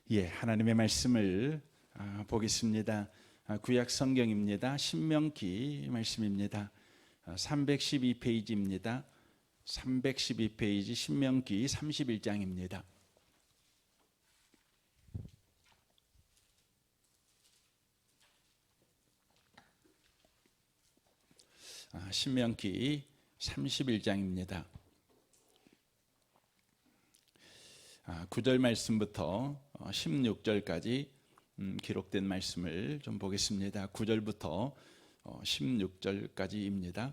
하나님의 말씀을 보겠습니다. 구약 성경입니다. 신명기 말씀입니다. 312페이지입니다. 312페이지 신명기 31장입니다. 신명기 31장입니다. 9절 말씀부터 16절까지 기록된 말씀을 좀 보겠습니다. 9절부터 16절까지입니다.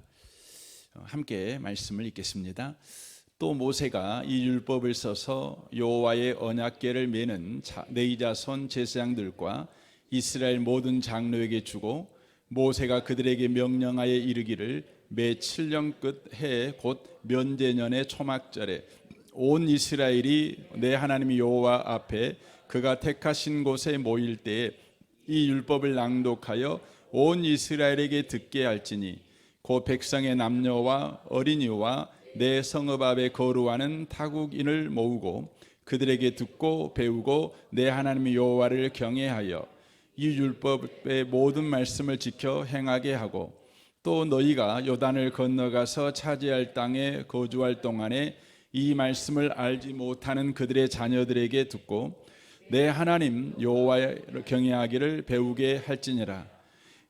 함께 말씀을 읽겠습니다. 또 모세가 이 율법을 써서 여호와의 언약궤를 메는 네 자손 제사장들과 이스라엘 모든 장로에게 주고, 모세가 그들에게 명령하여 이르기를 매 7년 끝 해 곧 면제년의 초막절에 온 이스라엘이 내 하나님 여호와 앞에 그가 택하신 곳에 모일 때에 이 율법을 낭독하여 온 이스라엘에게 듣게 할지니, 곧 백성의 남녀와 어린이와 내 성읍 앞에 거루하는 타국인을 모으고 그들에게 듣고 배우고 내 하나님 여호와를 경외하여 이 율법의 모든 말씀을 지켜 행하게 하고, 또 너희가 요단을 건너가서 차지할 땅에 거주할 동안에 이 말씀을 알지 못하는 그들의 자녀들에게 듣고 내 하나님 여호와를 경외하기를 배우게 할지니라.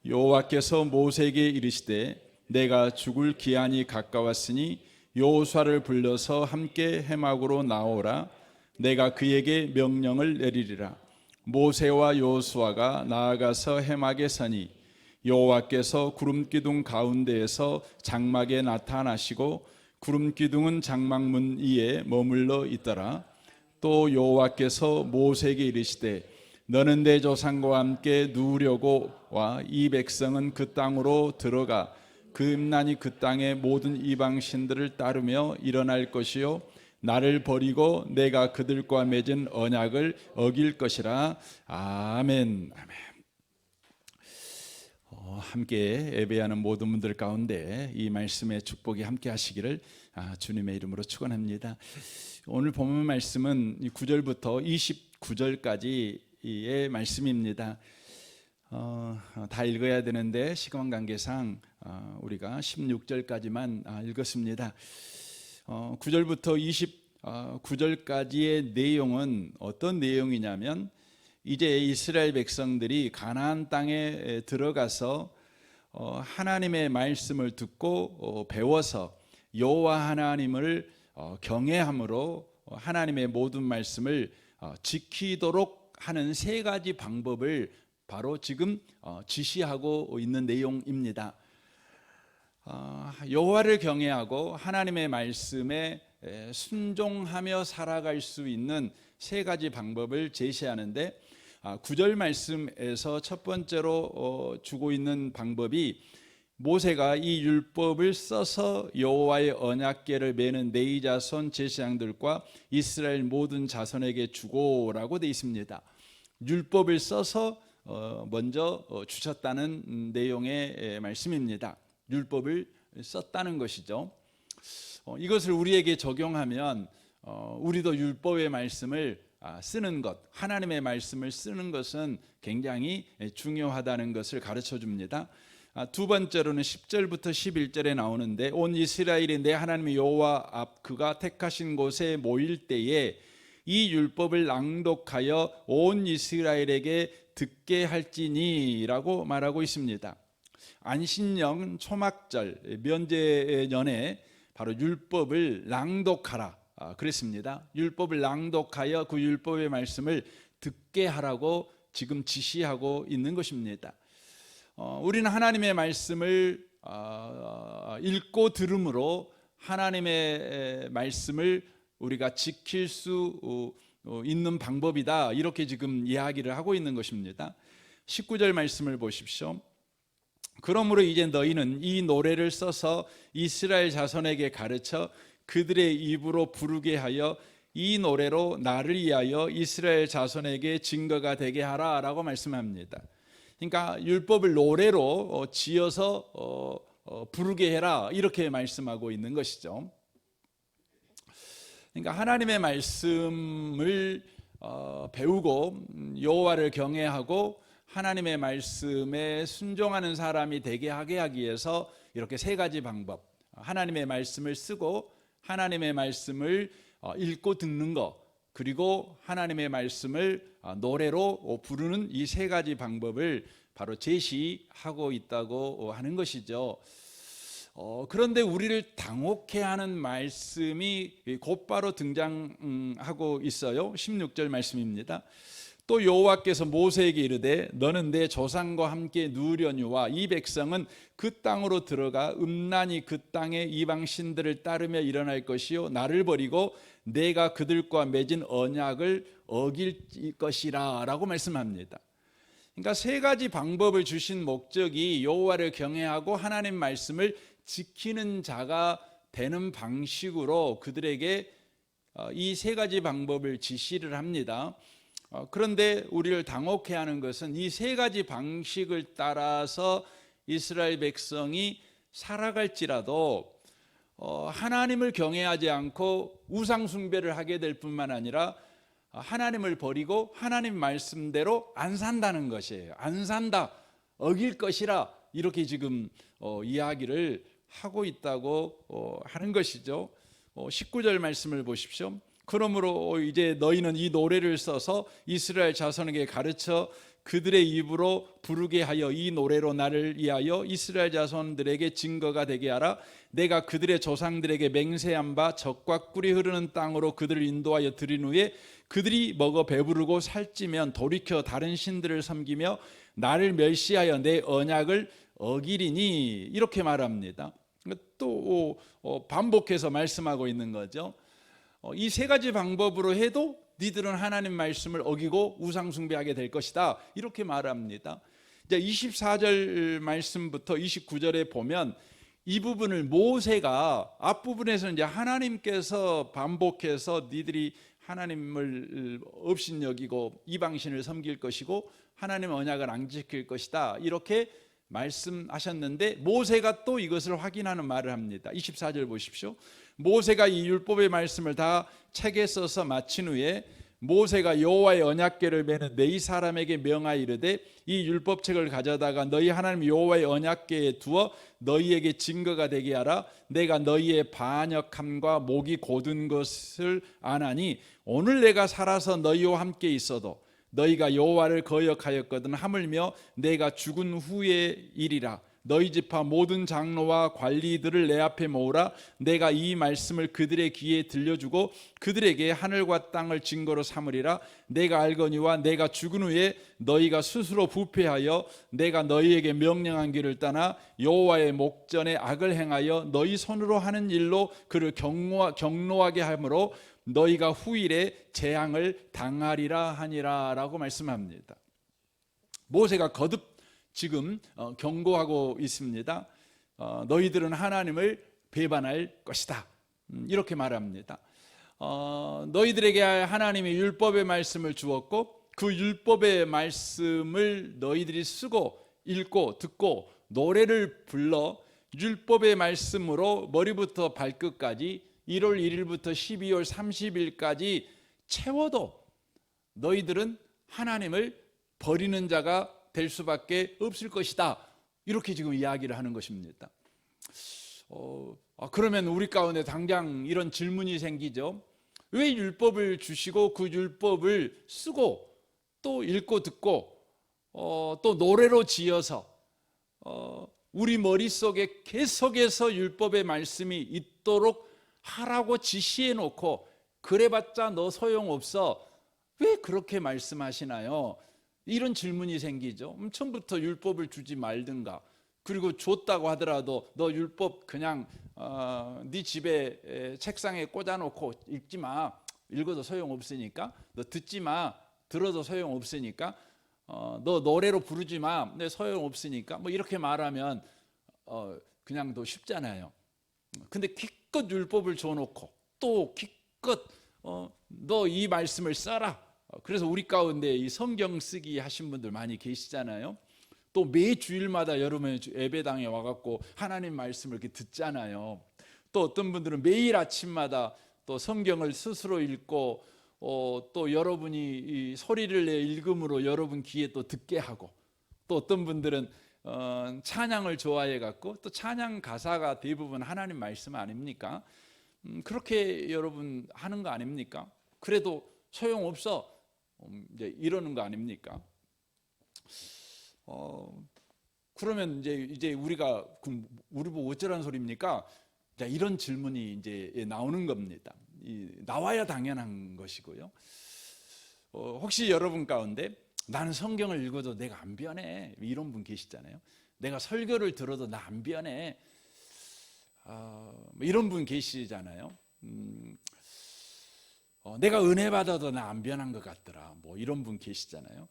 여호와께서 모세에게 이르시되 내가 죽을 기한이 가까웠으니 여호수아를 불러서 함께 해막으로 나오라. 내가 그에게 명령을 내리리라. 모세와 여호수아가 나아가서 해막에 서니 여호와께서 구름기둥 가운데에서 장막에 나타나시고 구름기둥은 장막문 위에 머물러 있더라. 또 여호와께서 모세에게 이르시되 너는 내 조상과 함께 누우려고 와 이 백성은 그 땅으로 들어가 그 임난이 그 땅의 모든 이방 신들을 따르며 일어날 것이요 나를 버리고 내가 그들과 맺은 언약을 어길 것이라. 아멘. 아멘. 함께 예배하는 모든 분들 가운데 이 말씀의 축복이 함께 하시기를 주님의 이름으로 축원합니다. 오늘 본문 말씀은 9절부터 29절까지의 말씀입니다. 다 읽어야 되는데 시간 관계상 우리가 16절까지만 읽었습니다. 9절부터 29절까지의 내용은 어떤 내용이냐면, 이제 이스라엘 백성들이 가나안 땅에 들어가서 하나님의 말씀을 듣고 배워서 여호와 하나님을 경외함으로 하나님의 모든 말씀을 지키도록 하는 세 가지 방법을 바로 지금 지시하고 있는 내용입니다. 여호와를 경외하고 하나님의 말씀에 순종하며 살아갈 수 있는 세 가지 방법을 제시하는데, 9절 말씀에서 첫 번째로 주고 있는 방법이 모세가 이 율법을 써서 여호와의 언약궤를 메는 네 자손 제사장들과 이스라엘 모든 자손에게 주고라고 되어 있습니다. 율법을 써서 먼저 주셨다는 내용의 말씀입니다. 율법을 썼다는 것이죠. 이것을 우리에게 적용하면 우리도 율법의 말씀을 쓰는 것, 하나님의 말씀을 쓰는 것은 굉장히 중요하다는 것을 가르쳐 줍니다. 두 번째로는 10절부터 11절에 나오는데, 온 이스라엘이 내 하나님 여호와 앞 그가 택하신 곳에 모일 때에 이 율법을 낭독하여 온 이스라엘에게 듣게 할지니 라고 말하고 있습니다. 안신년 초막절 면제년에 바로 율법을 낭독하라 그랬습니다. 율법을 낭독하여 그 율법의 말씀을 듣게 하라고 지금 지시하고 있는 것입니다. 우리는 하나님의 말씀을 읽고 들음으로 하나님의 말씀을 우리가 지킬 수 있는 방법이다, 이렇게 지금 이야기를 하고 있는 것입니다. 19절 말씀을 보십시오. 그러므로 이제 너희는 이 노래를 써서 이스라엘 자손에게 가르쳐 그들의 입으로 부르게 하여 이 노래로 나를 위하여 이스라엘 자손에게 증거가 되게 하라 라고 말씀합니다. 그러니까 율법을 노래로 지어서 부르게 해라, 이렇게 말씀하고 있는 것이죠. 그러니까 하나님의 말씀을 배우고 여호와를 경외하고 하나님의 말씀에 순종하는 사람이 되게 하게 하기 위해서 이렇게 세 가지 방법, 하나님의 말씀을 쓰고 하나님의 말씀을 읽고 듣는 것, 그리고 하나님의 말씀을 노래로 부르는 이 세 가지 방법을 바로 제시하고 있다고 하는 것이죠. 그런데 우리를 당혹해 하는 말씀이 곧바로 등장하고 있어요. 16절 말씀입니다. 또 여호와께서 모세에게 이르되 너는 내 조상과 함께 누우려니와 이 백성은 그 땅으로 들어가 음란히 그 땅의 이방 신들을 따르며 일어날 것이요 나를 버리고 내가 그들과 맺은 언약을 어길 것이라 라고 말씀합니다. 그러니까 세 가지 방법을 주신 목적이 여호와를 경외하고 하나님 말씀을 지키는 자가 되는 방식으로 그들에게 이 세 가지 방법을 지시를 합니다. 그런데 우리를 당혹해 하는 것은 이 세 가지 방식을 따라서 이스라엘 백성이 살아갈지라도 하나님을 경외하지 않고 우상 숭배를 하게 될 뿐만 아니라 하나님을 버리고 하나님 말씀대로 안 산다는 것이에요. 안 산다, 어길 것이라 이렇게 지금 이야기를 하고 있다고 하는 것이죠. 19절 말씀을 보십시오. 그러므로 이제 너희는 이 노래를 써서 이스라엘 자손에게 가르쳐 그들의 입으로 부르게 하여 이 노래로 나를 위하여 이스라엘 자손들에게 증거가 되게 하라. 내가 그들의 조상들에게 맹세한 바 젖과 꿀이 흐르는 땅으로 그들을 인도하여 들인 후에 그들이 먹어 배부르고 살찌면 돌이켜 다른 신들을 섬기며 나를 멸시하여 내 언약을 어기리니 이렇게 말합니다. 또 반복해서 말씀하고 있는 거죠. 이 세 가지 방법으로 해도 니들은 하나님 말씀을 어기고 우상 숭배하게 될 것이다 이렇게 말합니다. 이제 24절 말씀부터 29절에 보면 이 부분을 모세가 앞부분에서 이제 하나님께서 반복해서 니들이 하나님을 업신여기고 이방신을 섬길 것이고 하나님의 언약을 안 지킬 것이다 이렇게 말씀하셨는데 모세가 또 이것을 확인하는 말을 합니다. 24절 보십시오. 모세가 이 율법의 말씀을 다 책에 써서 마친 후에 모세가 여호와의 언약궤를 메는 네 사람에게 명하여 이르되 이 율법책을 가져다가 너희 하나님 여호와의 언약궤에 두어 너희에게 증거가 되게 하라. 내가 너희의 반역함과 목이 곧은 것을 아나니 오늘 내가 살아서 너희와 함께 있어도 너희가 여호와를 거역하였거든 하물며 내가 죽은 후의 일이라. 너희 지파 모든 장로와 관리들을 내 앞에 모으라. 내가 이 말씀을 그들의 귀에 들려주고 그들에게 하늘과 땅을 증거로 삼으리라. 내가 알거니와 내가 죽은 후에 너희가 스스로 부패하여 내가 너희에게 명령한 길을 떠나 여호와의 목전에 악을 행하여 너희 손으로 하는 일로 그를 경노하게 함으로 너희가 후일에 재앙을 당하리라 하니라 라고 말씀합니다. 모세가 거듭 지금 경고하고 있습니다. 너희들은 하나님을 배반할 것이다 이렇게 말합니다. 너희들에게 하나님이 율법의 말씀을 주었고 그 율법의 말씀을 너희들이 쓰고 읽고 듣고 노래를 불러 율법의 말씀으로 머리부터 발끝까지 1월 1일부터 12월 30일까지 채워도 너희들은 하나님을 버리는 자가 될 수밖에 없을 것이다 이렇게 지금 이야기를 하는 것입니다. 그러면 우리 가운데 당장 이런 질문이 생기죠. 왜 율법을 주시고 그 율법을 쓰고 또 읽고 듣고 또 노래로 지어서 우리 머릿속에 계속해서 율법의 말씀이 있도록 하라고 지시해 놓고 그래봤자 너 소용없어 왜 그렇게 말씀하시나요? 이런 질문이 생기죠. 처음부터 율법을 주지 말든가, 그리고 줬다고 하더라도 너 율법 그냥 네 집에 책상에 꽂아놓고 읽지 마. 읽어도 소용없으니까. 너 듣지 마. 들어도 소용없으니까. 너 노래로 부르지 마. 근데 소용없으니까. 뭐 이렇게 말하면 그냥 더 쉽잖아요. 근데 기껏 율법을 줘놓고 또 기껏 너 이 말씀을 써라. 그래서 우리 가운데 이 성경 쓰기 하신 분들 많이 계시잖아요. 또 매 주일마다 여러분 예배당에 와갖고 하나님 말씀을 이렇게 듣잖아요. 또 어떤 분들은 매일 아침마다 또 성경을 스스로 읽고 또 여러분이 이 소리를 내 읽음으로 여러분 귀에 또 듣게 하고, 또 어떤 분들은 찬양을 좋아해 갖고 또 찬양 가사가 대부분 하나님 말씀 아닙니까? 그렇게 여러분 하는 거 아닙니까? 그래도 소용없어 이제 이러는 거 아닙니까? 그러면 이제 우리가 우리 보고 어쩌라는 소리입니까? 자, 이런 질문이 이제 나오는 겁니다. 나와야 당연한 것이고요. 혹시 여러분 가운데 나는 성경을 읽어도 내가 안 변해, 이런 분 계시잖아요. 내가 설교를 들어도 나 안 변해, 이런 분 계시잖아요. 내가 은혜 받아도 나 안 변한 것 같더라, 뭐 이런 분 계시잖아요.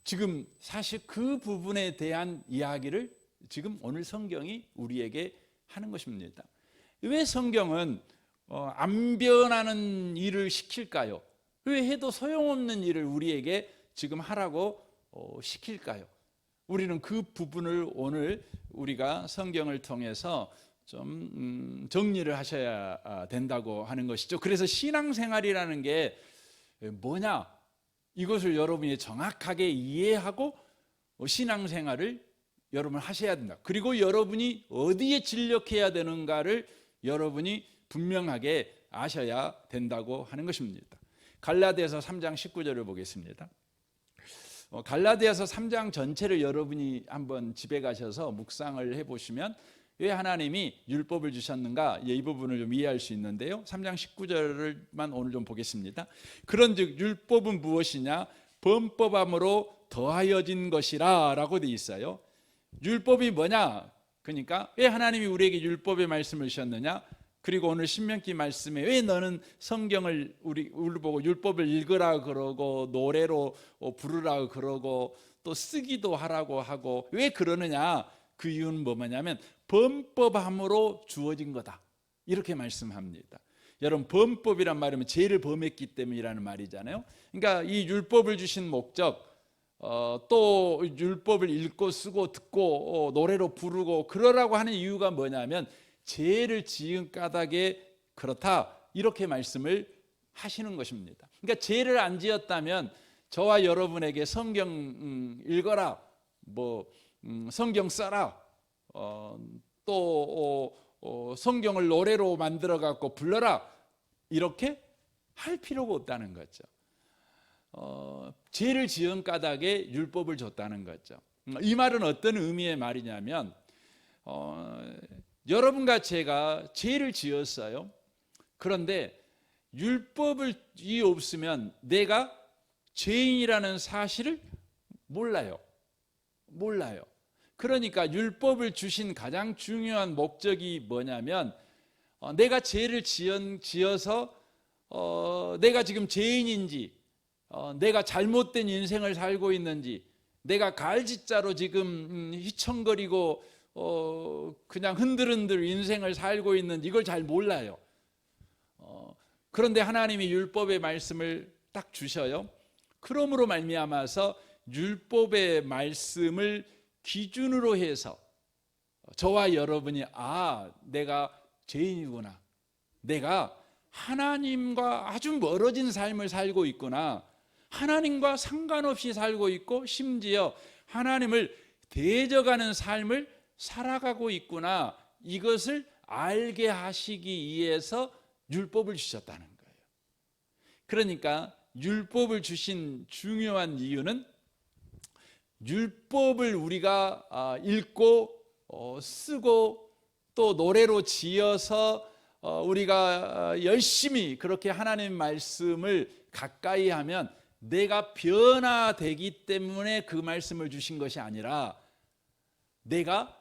지금 사실 그 부분에 대한 이야기를 지금 오늘 성경이 우리에게 하는 것입니다. 왜 성경은 안 변하는 일을 시킬까요? 왜 해도 소용없는 일을 우리에게 지금 하라고 시킬까요? 우리는 그 부분을 오늘 우리가 성경을 통해서 좀 정리를 하셔야 된다고 하는 것이죠. 그래서 신앙생활이라는 게 뭐냐, 이것을 여러분이 정확하게 이해하고 신앙생활을 여러분 하셔야 된다. 그리고 여러분이 어디에 진력해야 되는가를 여러분이 분명하게 아셔야 된다고 하는 것입니다. 갈라디아서 3장 19절을 보겠습니다. 갈라디아서 3장 전체를 여러분이 한번 집에 가셔서 묵상을 해보시면 왜 하나님이 율법을 주셨는가, 이 부분을 좀 이해할 수 있는데요. 3장 19절만 오늘 좀 보겠습니다. 그런즉 율법은 무엇이냐? 범법함으로 더하여진 것이라 라고 되어 있어요. 율법이 뭐냐? 그러니까 왜 하나님이 우리에게 율법의 말씀을 주셨느냐? 그리고 오늘 신명기 말씀에 왜 너는 성경을 우리 보고 율법을 읽으라 그러고 노래로 부르라 그러고 또 쓰기도 하라고 하고 왜 그러느냐? 그 이유는 뭐냐면 범법함으로 주어진 거다, 이렇게 말씀합니다. 여러분, 범법이란 말이면 죄를 범했기 때문이라는 말이잖아요. 그러니까 이 율법을 주신 목적, 또 율법을 읽고 쓰고 듣고 노래로 부르고 그러라고 하는 이유가 뭐냐면 죄를 지은 까닭에 그렇다, 이렇게 말씀을 하시는 것입니다. 그러니까 죄를 안 지었다면 저와 여러분에게 성경 읽어라, 뭐 성경 써라, 또 성경을 노래로 만들어 갖고 불러라, 이렇게 할 필요가 없다는 거죠. 죄를 지은 까닭에 율법을 줬다는 거죠. 이 말은 어떤 의미의 말이냐면 여러분과 제가 죄를 지었어요. 그런데 율법이 없으면 내가 죄인이라는 사실을 몰라요. 그러니까 율법을 주신 가장 중요한 목적이 뭐냐면 내가 죄를 지어서 내가 지금 죄인인지, 내가 잘못된 인생을 살고 있는지, 내가 갈짓자로 지금 휘청거리고 그냥 흔들흔들 인생을 살고 있는지 이걸 잘 몰라요. 그런데 하나님이 율법의 말씀을 딱 주셔요. 그러므로 말미암아서 율법의 말씀을 기준으로 해서 저와 여러분이 내가 죄인이구나, 내가 하나님과 아주 멀어진 삶을 살고 있구나, 하나님과 상관없이 살고 있고 심지어 하나님을 대적하는 삶을 살아가고 있구나, 이것을 알게 하시기 위해서 율법을 주셨다는 거예요. 그러니까 율법을 주신 중요한 이유는 율법을 우리가 읽고 쓰고 또 노래로 지어서 우리가 열심히 그렇게 하나님 말씀을 가까이 하면 내가 변화되기 때문에 그 말씀을 주신 것이 아니라 내가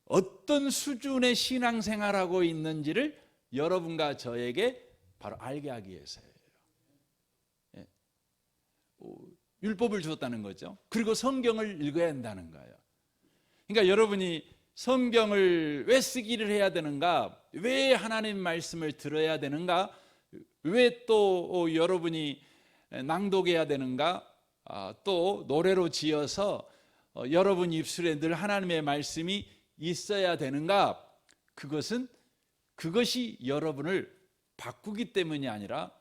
어떤 수준의 신앙생활하고 있는지를 여러분과 저에게 바로 알게 하기 위해서예요. 율법을 주었다는 거죠. 그리고 성경을 읽어야 한다는 거예요. 그러니까 여러분이 성경을 왜 쓰기를 해야 되는가, 왜 하나님 말씀을 들어야 되는가, 왜 또 여러분이 낭독해야 되는가, 또 노래로 지어서 여러분 입술에 늘 하나님의 말씀이 있어야 되는가, 그것이 여러분을 바꾸기 때문이 아니라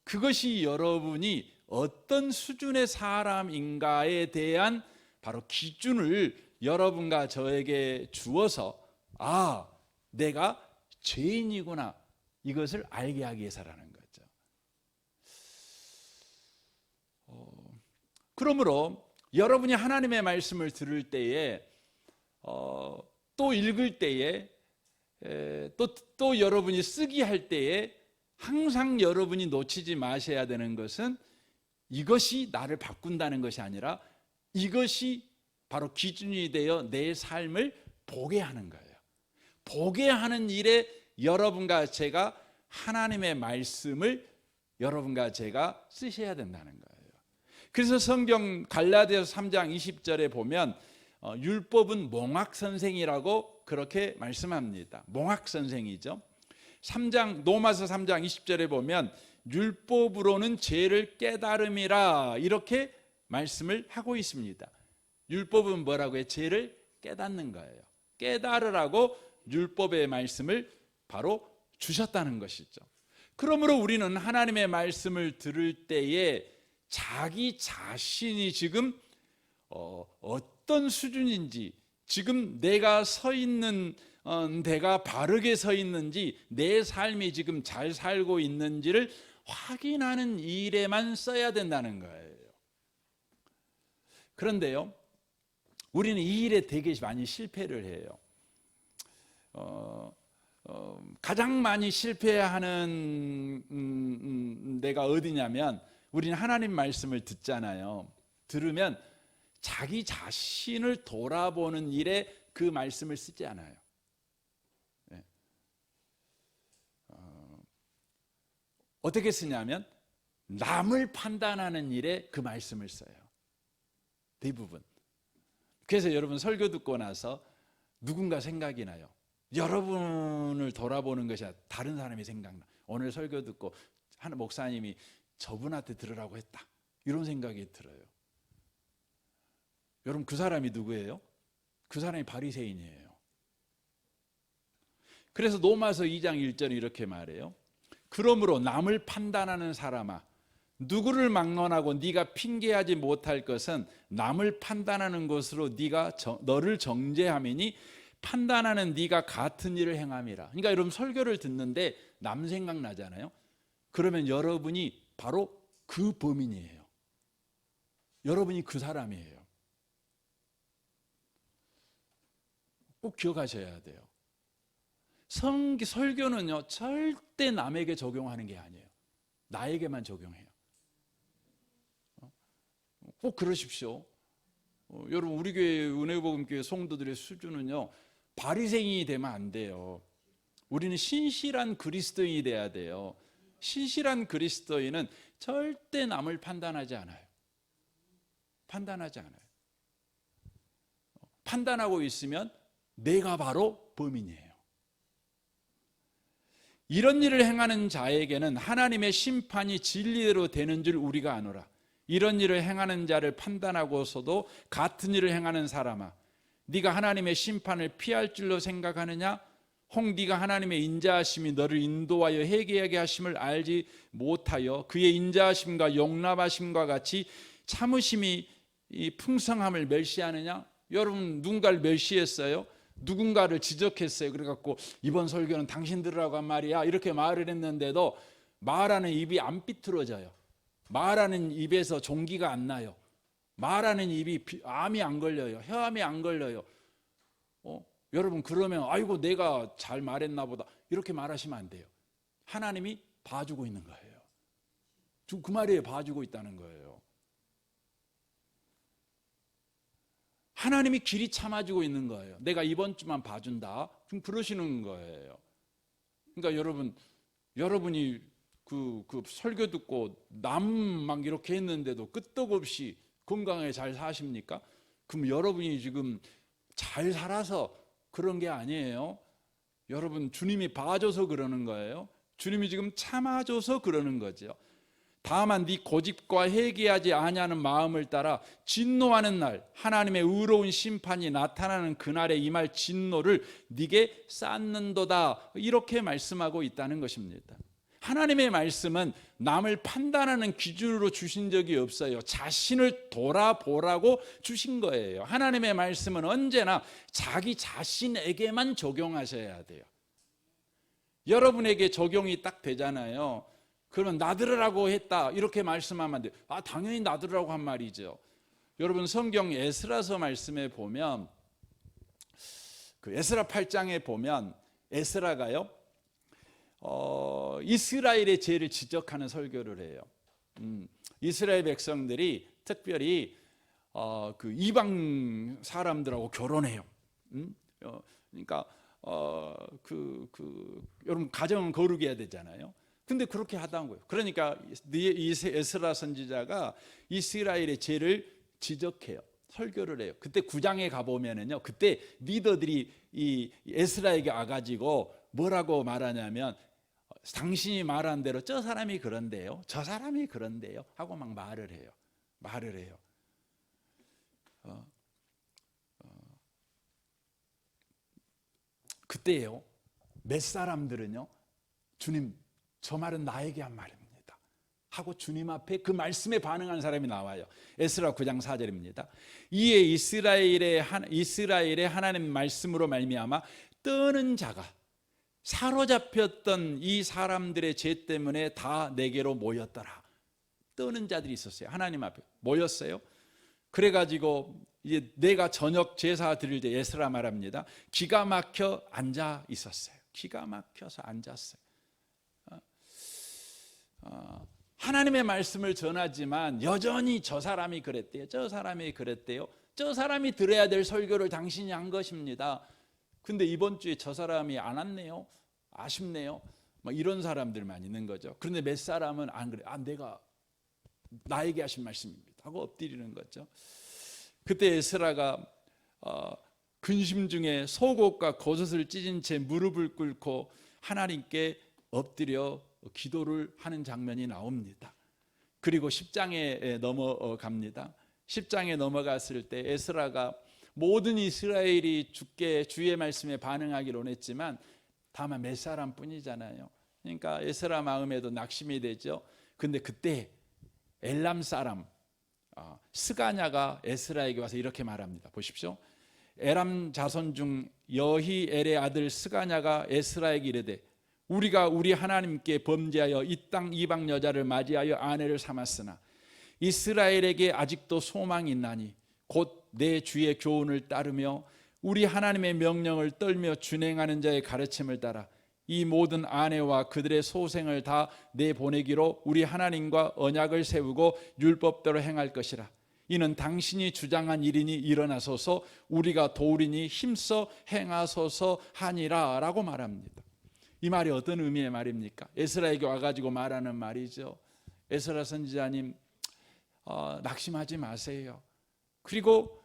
그것이 여러분이 어떤 수준의 사람인가에 대한 바로 기준을 여러분과 저에게 주어서 내가 죄인이구나 이것을 알게 하기 위해서라는 거죠. 그러므로 여러분이 하나님의 말씀을 들을 때에 또 읽을 때에 또 여러분이 쓰기 할 때에 항상 여러분이 놓치지 마셔야 되는 것은 이것이 나를 바꾼다는 것이 아니라 이것이 바로 기준이 되어 내 삶을 보게 하는 거예요. 보게 하는 일에 여러분과 제가 하나님의 말씀을 여러분과 제가 쓰셔야 된다는 거예요. 그래서 성경 갈라디아서 3장 20절에 보면 율법은 몽학 선생이라고 그렇게 말씀합니다. 몽학 선생이죠. 로마서 3장 20절에 보면 율법으로는 죄를 깨달음이라 이렇게 말씀을 하고 있습니다. 율법은 뭐라고 해요? 죄를 깨닫는 거예요. 깨달으라고 율법의 말씀을 바로 주셨다는 것이죠. 그러므로 우리는 하나님의 말씀을 들을 때에 자기 자신이 지금 어떤 수준인지, 지금 내가 서 있는 내가 바르게 서 있는지, 내 삶이 지금 잘 살고 있는지를 확인하는 일에만 써야 된다는 거예요. 그런데요, 우리는 이 일에 되게 많이 실패를 해요. 가장 많이 실패하는 데가 어디냐면, 우리는 하나님 말씀을 듣잖아요. 들으면 자기 자신을 돌아보는 일에 그 말씀을 쓰지 않아요. 어떻게 쓰냐면 남을 판단하는 일에 그 말씀을 써요. 대부분. 그래서 여러분 설교 듣고 나서 누군가 생각이 나요. 여러분을 돌아보는 것이 아니라 다른 사람이 생각나. 오늘 설교 듣고 한 목사님이 저분한테 들으라고 했다, 이런 생각이 들어요. 여러분, 그 사람이 누구예요? 그 사람이 바리새인이에요. 그래서 로마서 2장 1절이 이렇게 말해요. 그러므로 남을 판단하는 사람아, 누구를 막론하고 네가 핑계하지 못할 것은 남을 판단하는 것으로 너를 정죄함이니 판단하는 네가 같은 일을 행함이라. 그러니까 여러분, 설교를 듣는데 남 생각나잖아요. 그러면 여러분이 바로 그 범인이에요. 여러분이 그 사람이에요. 꼭 기억하셔야 돼요. 설교는요, 절대 남에게 적용하는 게 아니에요. 나에게만 적용해요. 꼭 그러십시오. 여러분, 우리 교회 은혜복음교회 성도들의 수준은요, 바리새인이 되면 안 돼요. 우리는 신실한 그리스도인이 돼야 돼요. 신실한 그리스도인은 절대 남을 판단하지 않아요. 판단하지 않아요. 판단하고 있으면 내가 바로 범인이에요. 이런 일을 행하는 자에게는 하나님의 심판이 진리대로 되는 줄 우리가 아노라. 이런 일을 행하는 자를 판단하고서도 같은 일을 행하는 사람아, 네가 하나님의 심판을 피할 줄로 생각하느냐? 혹 네가 하나님의 인자하심이 너를 인도하여 회개하게 하심을 알지 못하여 그의 인자하심과 용납하심과 같이 참으심이 이 풍성함을 멸시하느냐? 여러분, 누군가를 멸시했어요? 누군가를 지적했어요. 그래갖고 이번 설교는 당신들이라고 한 말이야, 이렇게 말을 했는데도 말하는 입이 안 삐뚤어져요. 말하는 입에서 종기가 안 나요. 말하는 입이 암이 안 걸려요. 혀암이 안 걸려요. 여러분, 그러면 아이고 내가 잘 말했나 보다, 이렇게 말하시면 안 돼요. 하나님이 봐주고 있는 거예요. 그 말이에요. 봐주고 있다는 거예요. 하나님이 길이 참아주고 있는 거예요. 내가 이번 주만 봐준다, 좀 그러시는 거예요. 그러니까 여러분이 그 설교 듣고 남 막 이렇게 했는데도 끄떡없이 건강하게 잘 사십니까? 그럼 여러분이 지금 잘 살아서 그런 게 아니에요. 여러분, 주님이 봐줘서 그러는 거예요. 주님이 지금 참아줘서 그러는 거죠. 다만 네 고집과 회개하지 아니하는 마음을 따라 진노하는 날, 하나님의 의로운 심판이 나타나는 그날에 임할 진노를 네게 쌓는도다, 이렇게 말씀하고 있다는 것입니다. 하나님의 말씀은 남을 판단하는 기준으로 주신 적이 없어요. 자신을 돌아보라고 주신 거예요. 하나님의 말씀은 언제나 자기 자신에게만 적용하셔야 돼요. 여러분에게 적용이 딱 되잖아요. 그러면 나들으라고 했다 이렇게 말씀하면 안 돼요. 당연히 나들으라고 한 말이죠. 여러분 성경 에스라서 말씀에 보면 그 에스라 8장에 보면 에스라가요 이스라엘의 죄를 지적하는 설교를 해요. 이스라엘 백성들이 특별히 그 이방 사람들하고 결혼해요. 그러니까 여러분 가정은 거룩해야 되잖아요. 근데 그렇게 하다는 거예요. 그러니까 이 에스라 선지자가 이스라엘의 죄를 지적해요. 설교를 해요. 그때 9장에 가보면은요, 그때 리더들이 이 에스라에게 와가지고 뭐라고 말하냐면, 당신이 말한 대로 저 사람이 그런데요, 저 사람이 그런데요 하고 막 말을 해요. 그때요, 몇 사람들은요, 주님, 저 말은 나에게 한 말입니다 하고 주님 앞에 그 말씀에 반응한 사람이 나와요. 에스라 9장 4절입니다. 이에 이스라엘의 하나님 말씀으로 말미암아 떠는 자가, 사로잡혔던 이 사람들의 죄 때문에 다 내게로 모였더라. 떠는 자들이 있었어요. 하나님 앞에 모였어요. 그래가지고 이제 내가 저녁 제사 드릴 때 에스라 말합니다. 기가 막혀 앉아 있었어요. 기가 막혀서 앉았어요. 하나님의 말씀을 전하지만 여전히 저 사람이 그랬대요, 저 사람이 그랬대요, 저 사람이 들어야 될 설교를 당신이 한 것입니다. 근데 이번 주에 저 사람이 안 왔네요, 아쉽네요, 막 이런 사람들만 있는 거죠. 그런데 몇 사람은 안 그래, 내가 나에게 하신 말씀입니다 하고 엎드리는 거죠. 그때 에스라가 근심 중에 속옷과 겉옷을 찢은 채 무릎을 꿇고 하나님께 엎드려 기도를 하는 장면이 나옵니다. 그리고 10장에 넘어갑니다. 10장에 넘어갔을 때 에스라가 모든 이스라엘이 주의 말씀에 반응하기를 원했지만 다만 몇 사람뿐이잖아요. 그러니까 에스라 마음에도 낙심이 되죠. 근데 그때 엘람 사람 스가냐가 에스라에게 와서 이렇게 말합니다. 보십시오. 에람 자손 중 여히엘의 아들 스가냐가 에스라에게 이르되 우리가 우리 하나님께 범죄하여 이 땅 이방 여자를 맞이하여 아내를 삼았으나 이스라엘에게 아직도 소망이 있나니 곧 내 주의 교훈을 따르며 우리 하나님의 명령을 떨며 준행하는 자의 가르침을 따라 이 모든 아내와 그들의 소생을 다 내보내기로 우리 하나님과 언약을 세우고 율법대로 행할 것이라. 이는 당신이 주장한 일이니 일어나소서, 우리가 도우리니 힘써 행하소서 하니라 라고 말합니다. 이 말이 어떤 의미의 말입니까? 에스라에게 와가지고 말하는 말이죠. 에스라 선지자님, 낙심하지 마세요. 그리고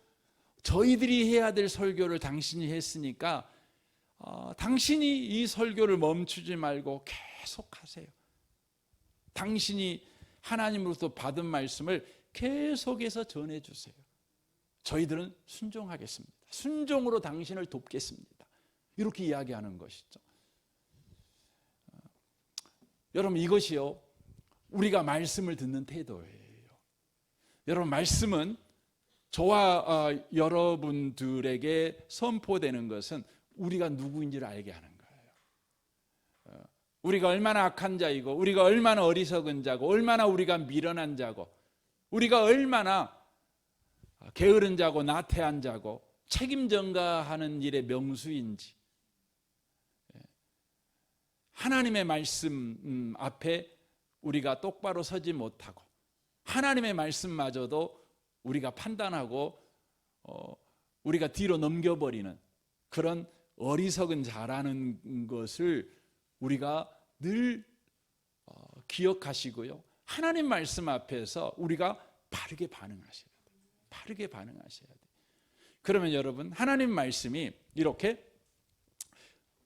저희들이 해야 될 설교를 당신이 했으니까 당신이 이 설교를 멈추지 말고 계속하세요. 당신이 하나님으로부터 받은 말씀을 계속해서 전해주세요. 저희들은 순종하겠습니다. 순종으로 당신을 돕겠습니다. 이렇게 이야기하는 것이죠. 여러분, 이것이요, 우리가 말씀을 듣는 태도예요. 여러분, 말씀은 저와 여러분들에게 선포되는 것은 우리가 누구인지를 알게 하는 거예요. 우리가 얼마나 악한 자이고, 우리가 얼마나 어리석은 자고, 얼마나 우리가 미련한 자고, 우리가 얼마나 게으른 자고 나태한 자고 책임 전가하는 일의 명수인지, 하나님의 말씀 앞에 우리가 똑바로 서지 못하고 하나님의 말씀마저도 우리가 판단하고 우리가 뒤로 넘겨버리는 그런 어리석은 자라는 것을 우리가 늘 기억하시고요, 하나님 말씀 앞에서 우리가 바르게 반응하셔야 돼요. 바르게 반응하셔야 돼요. 그러면 여러분, 하나님 말씀이 이렇게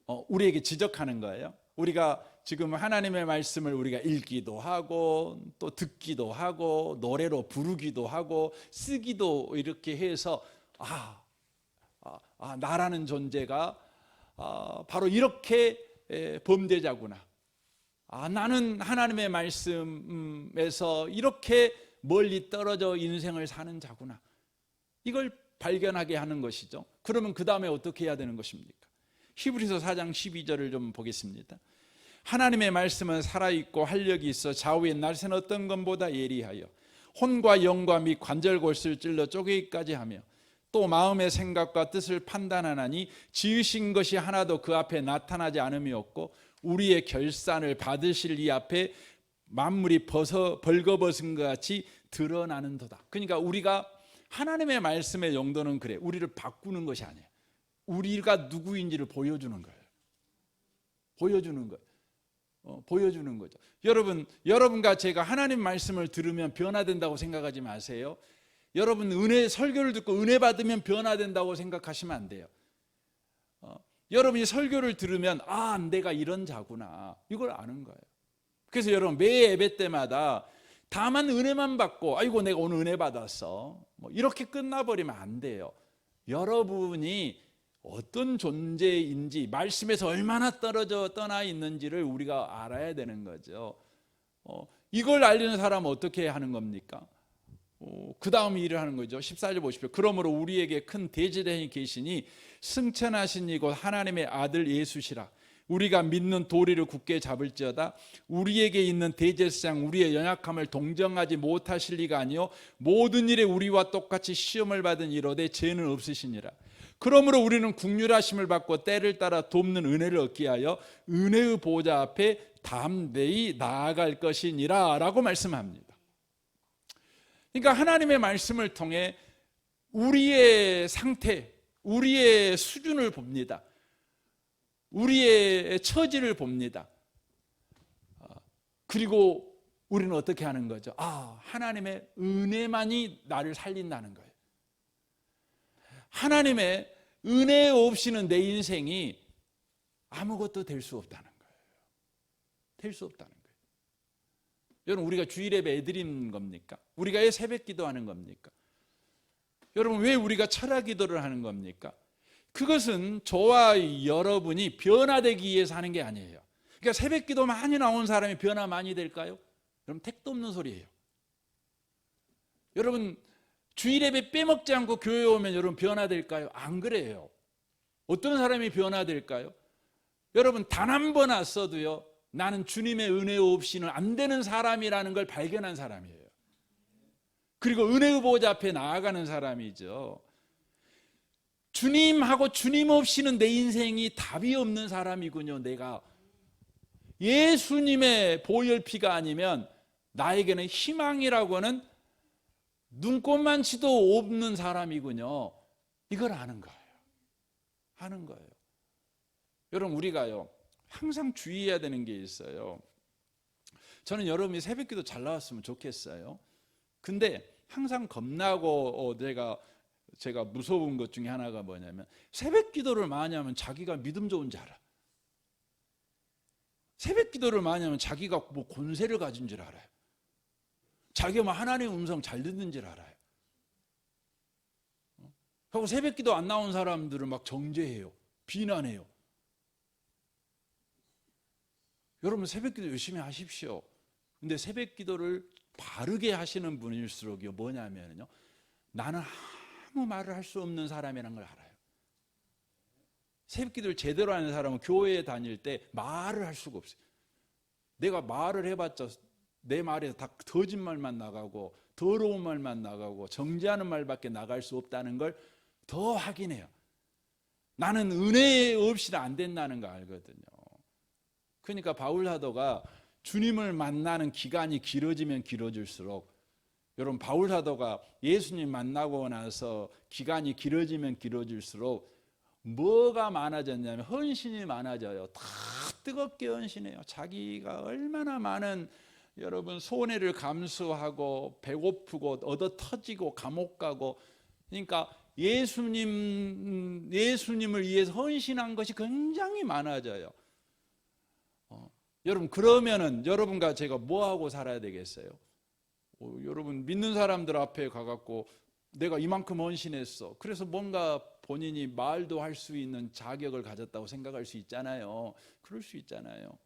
우리에게 지적하는 거예요. 우리가 지금 하나님의 말씀을 우리가 읽기도 하고 또 듣기도 하고 노래로 부르기도 하고 쓰기도 이렇게 해서 나라는 존재가 바로 이렇게 범죄자구나, 나는 하나님의 말씀에서 이렇게 멀리 떨어져 인생을 사는 자구나. 이걸 발견하게 하는 것이죠. 그러면 그 다음에 어떻게 해야 되는 것입니까? 히브리서 4장 12절을 좀 보겠습니다. 하나님의 말씀은 살아있고 활력이 있어 좌우의 날쌘 어떤 것보다 예리하여 혼과 영과 및 관절골수를 찔러 쪼개기까지 하며 또 마음의 생각과 뜻을 판단하나니 지으신 것이 하나도 그 앞에 나타나지 않음이 없고 우리의 결산을 받으실 이 앞에 만물이 벌거벗은 것 같이 드러나는도다. 그러니까 우리가 하나님의 말씀의 용도는 그래. 우리를 바꾸는 것이 아니에요. 우리가 누구인지를 보여주는 거예요. 보여주는 거예요. 보여주는 거죠. 여러분과 제가 하나님 말씀을 들으면 변화된다고 생각하지 마세요. 여러분 설교를 듣고 은혜 받으면 변화된다고 생각하시면 안 돼요. 여러분이 설교를 들으면 내가 이런 자구나 이걸 아는 거예요. 그래서 여러분 매 예배 때마다 다만 은혜만 받고 아이고 내가 오늘 은혜 받았어 이렇게 끝나버리면 안 돼요. 여러분이 어떤 존재인지 말씀에서 얼마나 떠나 있는지를 우리가 알아야 되는 거죠. 이걸 알리는 사람은 어떻게 하는 겁니까? 그 다음 일을 하는 거죠. 14절 보십시오. 그러므로 우리에게 큰 대제사장이 계시니 승천하신 이곳 하나님의 아들 예수시라. 우리가 믿는 도리를 굳게 잡을지어다. 우리에게 있는 대제사장 우리의 연약함을 동정하지 못하실 리가 아니요 모든 일에 우리와 똑같이 시험을 받은 이로되 죄는 없으시니라. 그러므로 우리는 긍휼하심을 받고 때를 따라 돕는 은혜를 얻기 하여 은혜의 보좌 앞에 담대히 나아갈 것이니라 라고 말씀합니다. 그러니까 하나님의 말씀을 통해 우리의 상태, 우리의 수준을 봅니다. 우리의 처지를 봅니다. 그리고 우리는 어떻게 하는 거죠? 하나님의 은혜만이 나를 살린다는 거예요. 하나님의 은혜 없이는 내 인생이 아무것도 될 수 없다는 거예요. 될 수 없다는 거예요. 여러분 우리가 주일예배 애드린 겁니까? 우리가 왜 새벽 기도하는 겁니까? 여러분 왜 우리가 철학 기도를 하는 겁니까? 그것은 저와 여러분이 변화되기 위해서 하는 게 아니에요. 그러니까 새벽 기도 많이 나온 사람이 변화 많이 될까요? 여러분 택도 없는 소리예요. 여러분 주일예배 빼먹지 않고 교회 오면 여러분 변화될까요? 안 그래요. 어떤 사람이 변화될까요? 여러분 단 한 번 왔어도요 나는 주님의 은혜 없이는 안 되는 사람이라는 걸 발견한 사람이에요. 그리고 은혜의 보좌 앞에 나아가는 사람이죠. 주님하고 주님 없이는 내 인생이 답이 없는 사람이군요. 내가 예수님의 보혈피가 아니면 나에게는 희망이라고는 눈꼽만치도 없는 사람이군요. 이걸 아는 거예요. 아는 거예요. 여러분 우리가요 항상 주의해야 되는 게 있어요. 저는 여러분이 새벽기도 잘 나왔으면 좋겠어요. 근데 항상 겁나고 제가 무서운 것 중에 하나가 뭐냐면 새벽기도를 많이 하면 자기가 믿음 좋은 줄 알아. 새벽기도를 많이 하면 자기가 뭐 권세를 가진 줄 알아요. 자기가 뭐 하나님의 음성 잘 듣는 줄 알아요. 그리고 새벽기도 안 나온 사람들을 막 정죄해요. 비난해요. 여러분 새벽기도 열심히 하십시오. 근데 새벽기도를 바르게 하시는 분일수록요 뭐냐면요 나는 아무 말을 할 수 없는 사람이라는 걸 알아요. 새벽기도를 제대로 하는 사람은 교회에 다닐 때 말을 할 수가 없어요. 내가 말을 해봤자 내 말에 다 거짓말만 나가고 더러운 말만 나가고 정죄하는 말밖에 나갈 수 없다는 걸 더 확인해요. 나는 은혜 없이는 안 된다는 거 알거든요. 그러니까 바울 사도가 주님을 만나는 기간이 길어지면 길어질수록 여러분 바울 사도가 예수님 만나고 나서 기간이 길어지면 길어질수록 뭐가 많아졌냐면 헌신이 많아져요. 다 뜨겁게 헌신해요. 자기가 얼마나 많은 여러분 손해를 감수하고 배고프고 얻어 터지고 감옥 가고 그러니까 예수님을 위해서 헌신한 것이 굉장히 많아져요. 여러분 그러면은 여러분과 제가 뭐 하고 살아야 되겠어요? 여러분 믿는 사람들 앞에 가갖고 내가 이만큼 헌신했어. 그래서 뭔가 본인이 말도 할 수 있는 자격을 가졌다고 생각할 수 있잖아요. 그럴 수 있잖아요.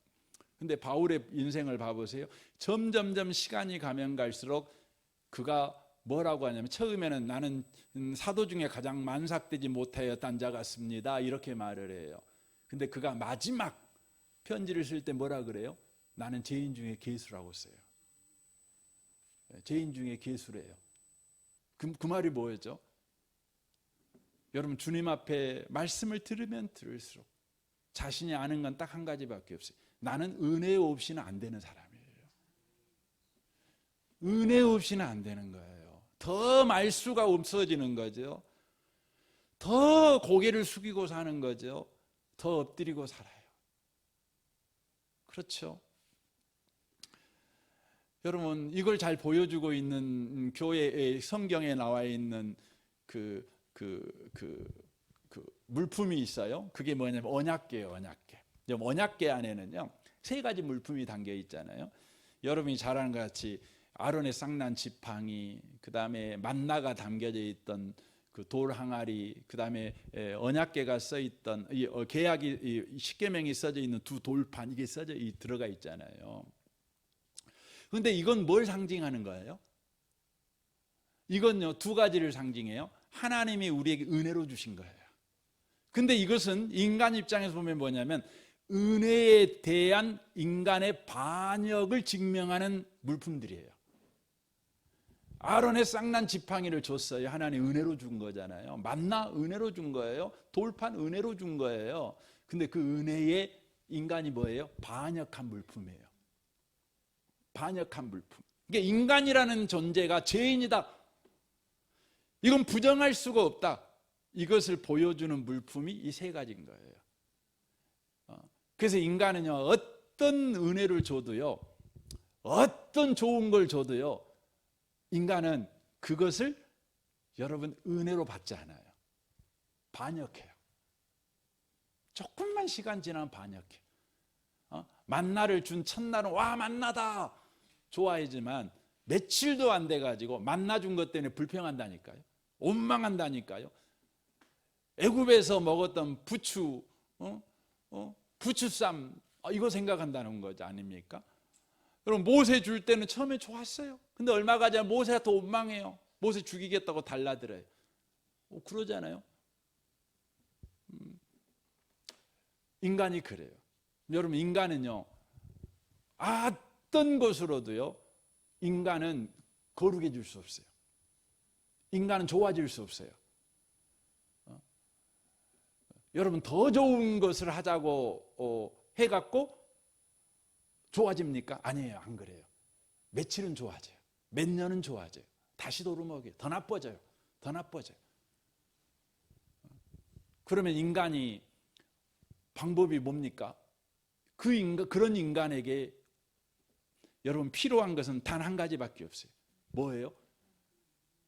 근데 바울의 인생을 봐보세요. 점점점 시간이 가면 갈수록 그가 뭐라고 하냐면 처음에는 나는 사도 중에 가장 만삭되지 못하였던 자 같습니다, 이렇게 말을 해요. 근데 그가 마지막 편지를 쓸 때 뭐라 그래요? 나는 죄인 중에 괴수라고 써요. 죄인 중에 괴수래요. 그 말이 뭐였죠? 여러분, 주님 앞에 말씀을 들으면 들을수록 자신이 아는 건 딱 한 가지밖에 없어요. 나는 은혜 없이는 안 되는 사람이에요. 은혜 없이는 안 되는 거예요. 더 말수가 없어지는 거죠. 더 고개를 숙이고 사는 거죠. 더 엎드리고 살아요. 그렇죠? 여러분, 이걸 잘 보여주고 있는 교회의 성경에 나와 있는 그 물품이 있어요. 그게 뭐냐면 언약궤예요. 언약궤. 언약궤 안에는요 3가지 물품이 담겨 있잖아요. 여러분이 잘 아는 것 같이 아론의 쌍난 지팡이, 그 다음에 만나가 담겨져 있던 그 돌 항아리, 그 다음에 언약궤가 써 있던 계약이 십계명이 써져 있는 2 돌판, 이게 들어가 있잖아요. 그런데 이건 뭘 상징하는 거예요? 이건요 2가지를 상징해요. 하나님이 우리에게 은혜로 주신 거예요. 근데 이것은 인간 입장에서 보면 뭐냐면 은혜에 대한 인간의 반역을 증명하는 물품들이에요. 아론의 쌍난 지팡이를 줬어요. 하나님 은혜로 준 거잖아요. 만나 은혜로 준 거예요. 돌판 은혜로 준 거예요. 근데 그 은혜에 인간이 뭐예요? 반역한 물품이에요. 반역한 물품. 이게 인간이라는 존재가 죄인이다, 이건 부정할 수가 없다, 이것을 보여주는 물품이 이 3가지인 거예요. 그래서 인간은요 어떤 은혜를 줘도요, 어떤 좋은 걸 줘도요, 인간은 그것을 여러분 은혜로 받지 않아요. 반역해요. 조금만 시간 지나면 반역해. 만나를 준 첫날은 와 만나다 좋아하지만 며칠도 안 돼가지고 만나 준 것 때문에 불평한다니까요. 원망한다니까요. 애굽에서 먹었던 부추, 부추쌈, 이거 생각한다는 거죠, 아닙니까? 여러분, 모세 줄 때는 처음에 좋았어요. 근데 얼마 가지 않으면 모세가 더 원망해요. 모세 죽이겠다고 달라들어요. 그러잖아요. 인간이 그래요. 여러분, 인간은요 어떤 것으로도요 인간은 거룩해질 수 없어요. 인간은 좋아질 수 없어요. 여러분, 더 좋은 것을 하자고 해갖고 좋아집니까? 아니에요. 안 그래요. 며칠은 좋아져요. 몇 년은 좋아져요. 다시 도루묵이에요. 더 나빠져요. 더 나빠져요. 그러면 인간이 방법이 뭡니까? 그런 인간에게 여러분 필요한 것은 단 한 가지밖에 없어요. 뭐예요?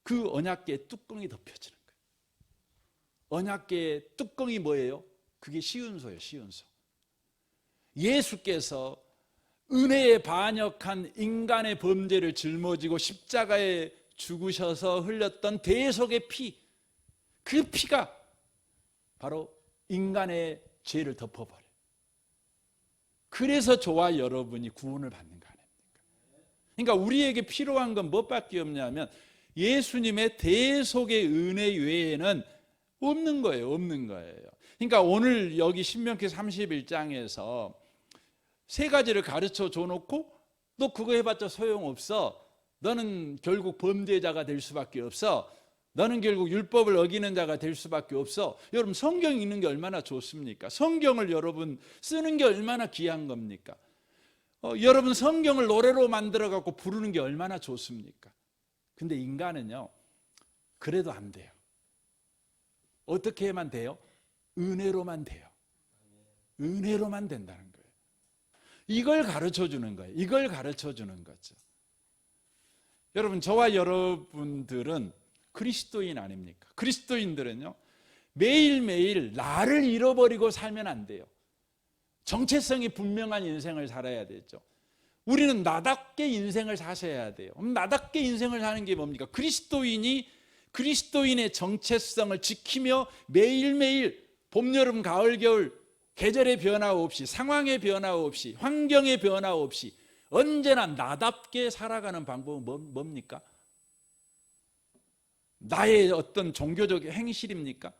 그 언약궤의 뚜껑이 덮여지는 거예요. 언약궤의 뚜껑이 뭐예요? 그게 시은소예요. 시은소. 예수께서 은혜에 반역한 인간의 범죄를 짊어지고 십자가에 죽으셔서 흘렸던 대속의 피, 그 피가 바로 인간의 죄를 덮어버려요. 그래서 저와 여러분이 구원을 받는 거 아닙니까? 그러니까 우리에게 필요한 건 무엇밖에 없냐면 예수님의 대속의 은혜 외에는 없는 거예요. 없는 거예요. 그러니까 오늘 여기 신명기 31장에서 3가지를 가르쳐 줘놓고 너 그거 해봤자 소용없어. 너는 결국 범죄자가 될 수밖에 없어. 너는 결국 율법을 어기는 자가 될 수밖에 없어. 여러분, 성경 읽는 게 얼마나 좋습니까? 성경을 여러분 쓰는 게 얼마나 귀한 겁니까? 여러분, 성경을 노래로 만들어 갖고 부르는 게 얼마나 좋습니까? 근데 인간은요 그래도 안 돼요. 어떻게 해만 돼요? 은혜로만 돼요. 은혜로만 된다는 거예요. 이걸 가르쳐 주는 거예요. 이걸 가르쳐 주는 거죠. 여러분, 저와 여러분들은 그리스도인 아닙니까? 그리스도인들은요 매일매일 나를 잃어버리고 살면 안 돼요. 정체성이 분명한 인생을 살아야 되죠. 우리는 나답게 인생을 사셔야 돼요. 나답게 인생을 사는 게 뭡니까? 그리스도인이 그리스도인의 정체성을 지키며 매일매일 봄, 여름, 가을, 겨울 계절의 변화 없이, 상황의 변화 없이, 환경의 변화 없이 언제나 나답게 살아가는 방법은 뭡니까? 나의 어떤 종교적 행실입니까?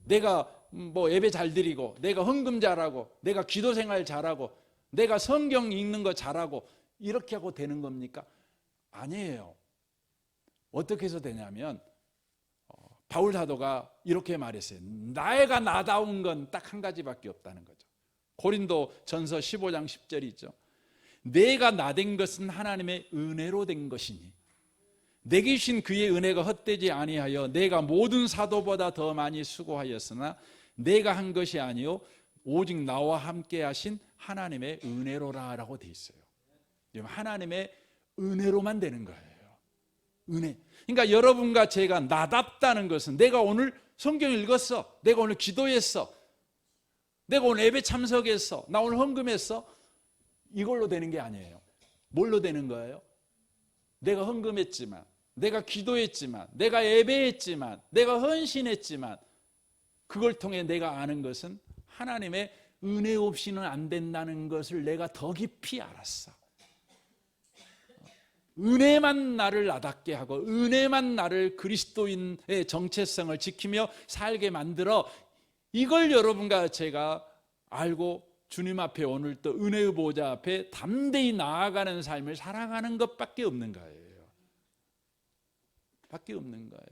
내가 뭐 예배 잘 드리고, 내가 헌금 잘하고, 내가 기도 생활 잘하고, 내가 성경 읽는 거 잘하고, 이렇게 하고 되는 겁니까? 아니에요. 어떻게 해서 되냐면 바울 사도가 이렇게 말했어요. 나가 나다운 건 딱 한 가지밖에 없다는 거죠. 고린도 전서 15장 10절이 있죠. 내가 나된 것은 하나님의 은혜로 된 것이니 내게 주신 그의 은혜가 헛되지 아니하여 내가 모든 사도보다 더 많이 수고하였으나 내가 한 것이 아니요 오직 나와 함께 하신 하나님의 은혜로라 라고 돼 있어요. 하나님의 은혜로만 되는 거예요. 은혜. 그러니까 여러분과 제가 나답다는 것은 내가 오늘 성경 읽었어, 내가 오늘 기도했어, 내가 오늘 예배 참석했어, 나 오늘 헌금했어, 이걸로 되는 게 아니에요. 뭘로 되는 거예요? 내가 헌금했지만, 내가 기도했지만, 내가 예배했지만, 내가 헌신했지만, 그걸 통해 내가 아는 것은 하나님의 은혜 없이는 안 된다는 것을 내가 더 깊이 알았어. 은혜만 나를 나답게 하고 은혜만 나를 그리스도인의 정체성을 지키며 살게 만들어, 이걸 여러분과 제가 알고 주님 앞에 오늘 또 은혜의 보좌 앞에 담대히 나아가는 삶을 살아가는 것밖에 없는 거예요. 밖에 없는 거예요.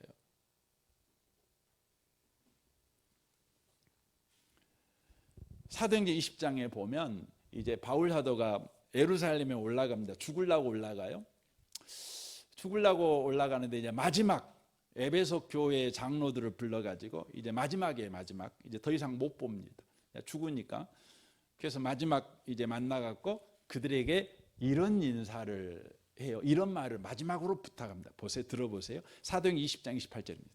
사도행전 20장에 보면 이제 바울 사도가 예루살렘에 올라갑니다. 죽으려고 올라가요. 죽으려고 올라가는데 이제 마지막 에베소 교회 장로들을 불러가지고 이제 마지막 이제 더 이상 못 봅니다. 죽으니까. 그래서 마지막 이제 만나갖고 그들에게 이런 인사를 해요. 이런 말을 마지막으로 부탁합니다. 보세요, 들어보세요. 사도행전 20장 28절입니다.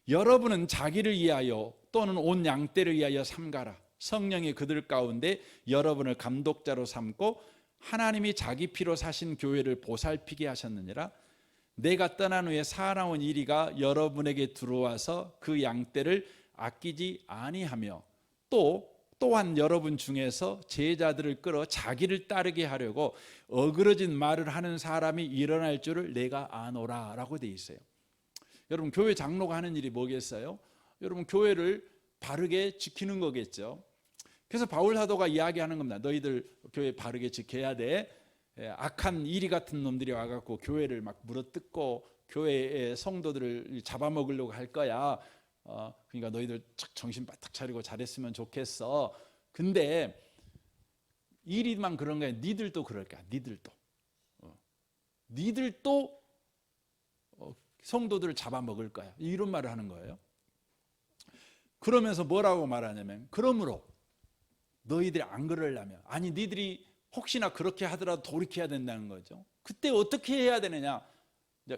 여러분은 자기를 위하여 또는 온 양떼를 위하여 삼가라. 성령이 그들 가운데 여러분을 감독자로 삼고 하나님이 자기 피로 사신 교회를 보살피게 하셨느니라. 내가 떠난 후에 사나운 이리가 여러분에게 들어와서 그 양떼를 아끼지 아니하며 또한 여러분 중에서 제자들을 끌어 자기를 따르게 하려고 어그러진 말을 하는 사람이 일어날 줄을 내가 아노라 라고 돼 있어요. 여러분, 교회 장로가 하는 일이 뭐겠어요? 여러분, 교회를 바르게 지키는 거겠죠. 그래서 바울 사도가 이야기하는 겁니다. 너희들 교회 바르게 지켜야 돼. 악한 이리 같은 놈들이 와갖고 교회를 막 물어뜯고 교회의 성도들을 잡아먹으려고 할 거야. 그러니까 너희들 정신 바짝 차리고 잘했으면 좋겠어. 근데 이리만 그런 거야. 니들도 그럴 거야. 니들도 성도들을 잡아먹을 거야. 이런 말을 하는 거예요. 그러면서 뭐라고 말하냐면, 그러므로 너희들이 안 그러려면, 아니 니들이 혹시나 그렇게 하더라도 돌이켜야 된다는 거죠. 그때 어떻게 해야 되느냐,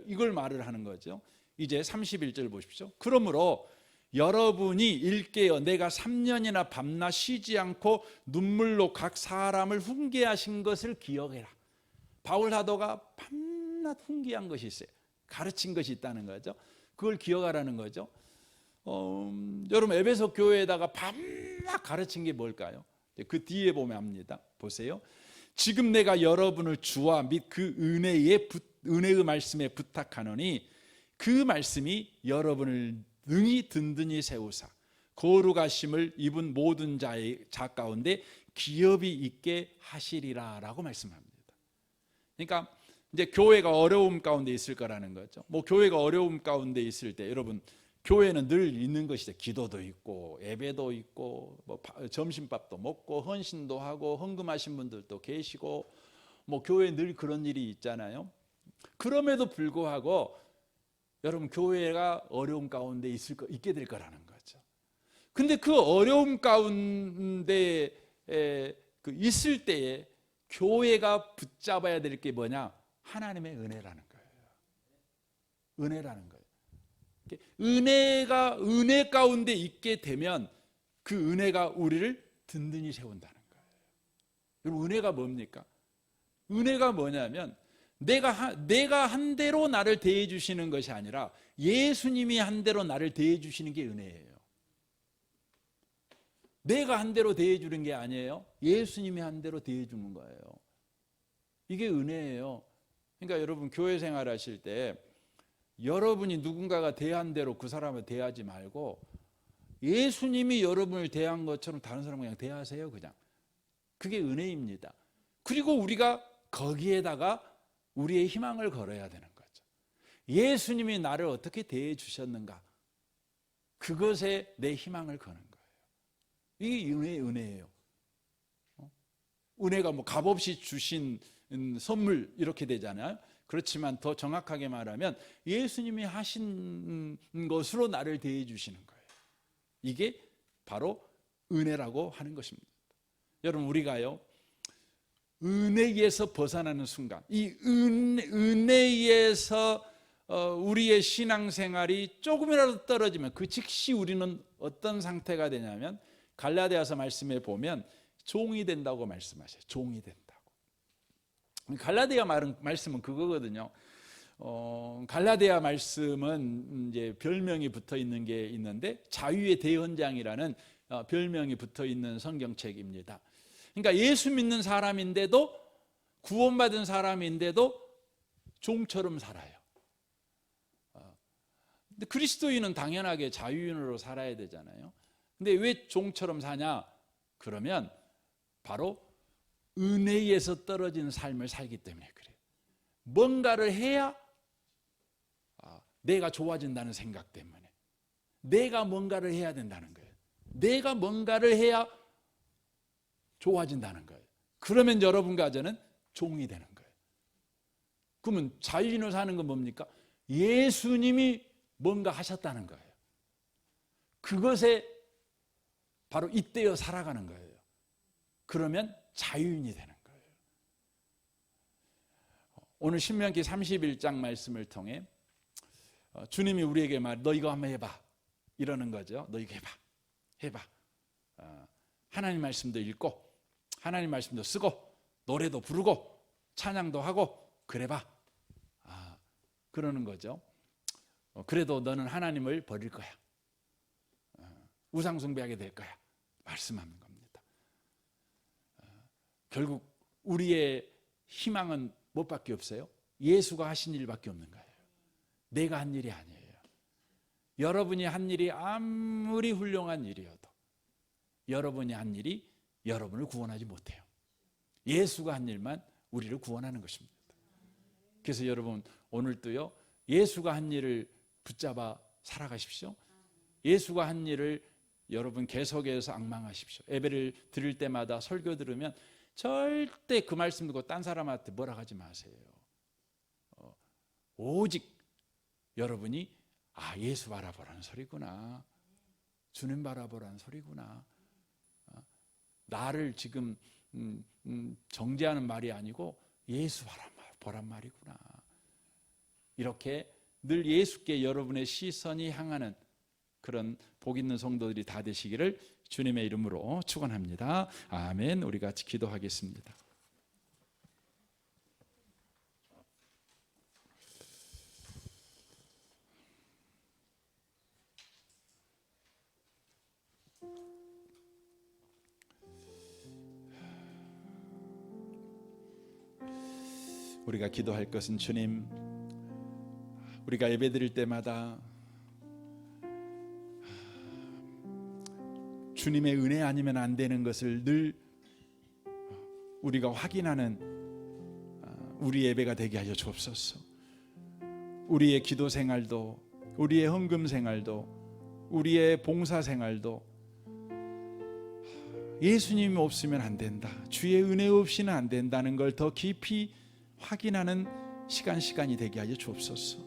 이걸 말을 하는 거죠. 이제 31절 보십시오. 그러므로 여러분이 일깨어 내가 3년이나 밤낮 쉬지 않고 눈물로 각 사람을 훈계하신 것을 기억해라. 바울 사도가 밤낮 훈계한 것이 있어요. 가르친 것이 있다는 거죠. 그걸 기억하라는 거죠. 여러분, 에베소 교회에다가 밤낮 가르친 게 뭘까요? 그 뒤에 보면 압니다. 보세요. 지금 내가 여러분을 주와 및 그 은혜의 말씀에 부탁하노니 그 말씀이 여러분을 능히 든든히 세우사 거룩하심을 입은 모든 자 가운데 기업이 있게 하시리라 라고 말씀합니다. 그러니까 이제 교회가 어려움 가운데 있을 거라는 거죠. 뭐 교회가 어려움 가운데 있을 때 여러분, 교회는 늘 있는 것이죠. 기도도 있고 예배도 있고 뭐 점심밥도 먹고 헌신도 하고 헌금하신 분들도 계시고 뭐 교회에 늘 그런 일이 있잖아요. 그럼에도 불구하고 여러분, 교회가 어려움 가운데 있게 될 거라는 거죠. 근데 그 어려움 가운데 있을 때에 교회가 붙잡아야 될 게 뭐냐? 하나님의 은혜라는 거예요. 은혜라는 거예요. 은혜 가운데 있게 되면 그 은혜가 우리를 든든히 세운다는 거예요. 여러분, 은혜가 뭡니까? 은혜가 뭐냐면 내가 한 대로 나를 대해 주시는 것이 아니라 예수님이 한 대로 나를 대해 주시는 게 은혜예요. 내가 한 대로 대해주는 게 아니에요. 예수님이 한 대로 대해주는 거예요. 이게 은혜예요. 그러니까 여러분 교회 생활하실 때 여러분이 누군가가 대한 대로 그 사람을 대하지 말고 예수님이 여러분을 대한 것처럼 다른 사람을 그냥 대하세요. 그냥. 그게 은혜입니다. 그리고 우리가 거기에다가 우리의 희망을 걸어야 되는 거죠. 예수님이 나를 어떻게 대해 주셨는가? 그것에 내 희망을 거는 거예요. 이게 은혜예요. 은혜가 뭐 값없이 주신 선물 이렇게 되잖아요. 그렇지만 더 정확하게 말하면 예수님이 하신 것으로 나를 대해 주시는 거예요. 이게 바로 은혜라고 하는 것입니다. 여러분 우리가요 은혜에서 벗어나는 순간, 이 은혜에서 우리의 신앙생활이 조금이라도 떨어지면 그 즉시 우리는 어떤 상태가 되냐면 갈라디아서 말씀에 보면 종이 된다고 말씀하셔요. 종이 된다고. 갈라디아 말씀은 그거거든요. 갈라디아 말씀은 이제 별명이 붙어 있는 게 있는데 자유의 대헌장이라는 별명이 붙어 있는 성경책입니다. 그러니까 예수 믿는 사람인데도 구원받은 사람인데도 종처럼 살아요. 근데 그리스도인은 당연하게 자유인으로 살아야 되잖아요. 근데 왜 종처럼 사냐? 그러면 바로 은혜에서 떨어진 삶을 살기 때문에 그래요. 뭔가를 해야 내가 좋아진다는 생각 때문에 내가 뭔가를 해야 된다는 거예요. 내가 뭔가를 해야 좋아진다는 거예요. 그러면 여러분과 저는 종이 되는 거예요. 그러면 자유인으로 사는 건 뭡니까? 예수님이 뭔가 하셨다는 거예요. 그것에 바로 잇대어 살아가는 거예요. 그러면 자유인이 되는 거예요. 오늘 신명기 31장 말씀을 통해 주님이 우리에게 너 이거 한번 해봐 이러는 거죠. 너 이거 해봐. 하나님 말씀도 읽고 하나님 말씀도 쓰고 노래도 부르고 찬양도 하고 그래봐. 그러는 거죠. 그래도 너는 하나님을 버릴 거야. 우상 숭배하게 될 거야. 말씀하는 겁니다. 결국 우리의 희망은 무엇밖에 없어요? 예수가 하신 일밖에 없는 거예요. 내가 한 일이 아니에요. 여러분이 한 일이 아무리 훌륭한 일이어도 여러분이 한 일이 여러분을 구원하지 못해요. 예수가 한 일만 우리를 구원하는 것입니다. 그래서 여러분 오늘도요 예수가 한 일을 붙잡아 살아가십시오. 예수가 한 일을 여러분 계속해서 앙망하십시오. 예배를 드릴 때마다 설교 들으면 절대 그 말씀 듣고 딴 사람한테 뭐라 하지 마세요. 오직 여러분이 예수 바라보라는 소리구나. 주님 바라보라는 소리구나. 나를 지금 정죄하는 말이 아니고 예수 바라보란 말이구나. 이렇게 늘 예수께 여러분의 시선이 향하는 그런 복 있는 성도들이 다 되시기를 주님의 이름으로 축원합니다. 아멘. 우리 같이 기도하겠습니다. 우리가 기도할 것은 주님, 우리가 예배드릴 때마다 주님의 은혜 아니면 안 되는 것을 늘 우리가 확인하는 우리 예배가 되게 하여 주옵소서. 우리의 기도 생활도, 우리의 헌금 생활도, 우리의 봉사 생활도 예수님이 없으면 안 된다, 주의 은혜 없이는 안 된다는 걸 더 깊이 확인하는 시간이 되게 하여 주옵소서.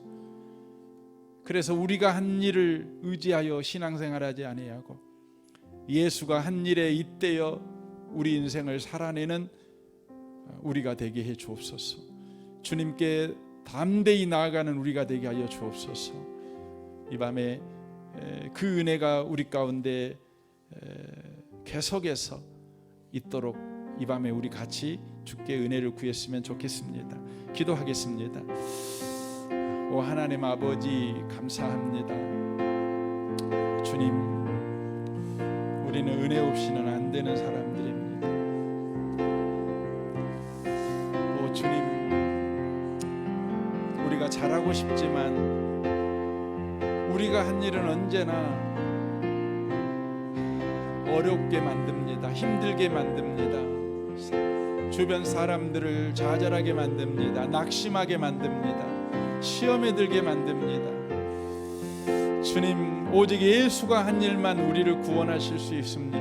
그래서 우리가 한 일을 의지하여 신앙생활하지 아니하고 예수가 한 일에 잇대어 우리 인생을 살아내는 우리가 되게 해 주옵소서. 주님께 담대히 나아가는 우리가 되게 하여 주옵소서. 이 밤에 그 은혜가 우리 가운데 계속해서 있도록 이 밤에 우리 같이 주께 은혜를 구했으면 좋겠습니다. 기도하겠습니다. 오 하나님 아버지 감사합니다. 주님, 우리는 은혜 없이는 안 되는 사람들입니다. 오 주님, 우리가 잘하고 싶지만 우리가 한 일은 언제나 어렵게 만듭니다. 힘들게 만듭니다. 주변 사람들을 좌절하게 만듭니다. 낙심하게 만듭니다. 시험에 들게 만듭니다. 주님, 오직 예수가 한 일만 우리를 구원하실 수 있습니다.